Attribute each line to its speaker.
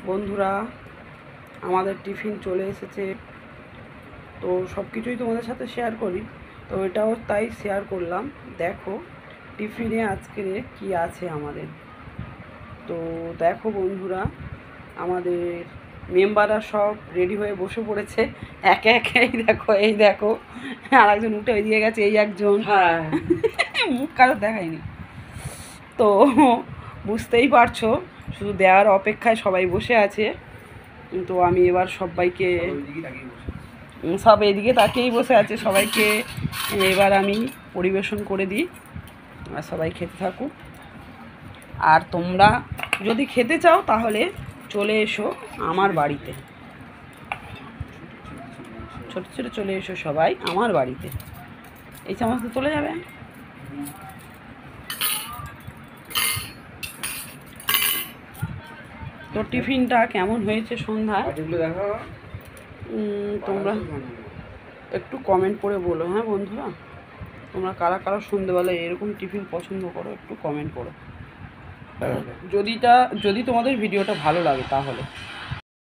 Speaker 1: বন্ধুরা, আমাদের টিফিন চলে এসেছে। তো সব কিছুই তোমাদের সাথে শেয়ার করি, তো এটাও তাই শেয়ার করলাম। দেখো টিফিনে আজকে কি আছে আমাদের। তো দেখো বন্ধুরা, আমাদের মেম্বাররা সব রেডি হয়ে বসে পড়েছে একে একে। এই দেখো আর একজন উঠে দিয়ে গেছে, এই একজন।
Speaker 2: হ্যাঁ,
Speaker 1: মুখ কারো দেখায়নি, তো বুঝতেই পারছো শুধু দেওয়ার অপেক্ষায় সবাই বসে আছে। তো আমি এবার সবাইকে, সব এদিকে তাকিয়েই বসে আছে, সবাইকে এবার আমি পরিবেশন করে দিই আর সবাই খেতে থাকুক। আর তোমরা যদি খেতে চাও তাহলে চলে এসো আমার বাড়িতে, ছোট ছোট চলে এসো সবাই আমার বাড়িতে। এই চামচ তো চলে যাবে। তো টিফিনটা কেমন হয়েছে সন্ধ্যায় তোমরা একটু কমেন্ট করে বলো। হ্যাঁ বন্ধুরা, তোমরা কারা কারা সন্ধ্যেবেলায় এরকম টিফিন পছন্দ করো একটু কমেন্ট করো, যদি তোমাদের ভিডিওটা ভালো লাগে তাহলে।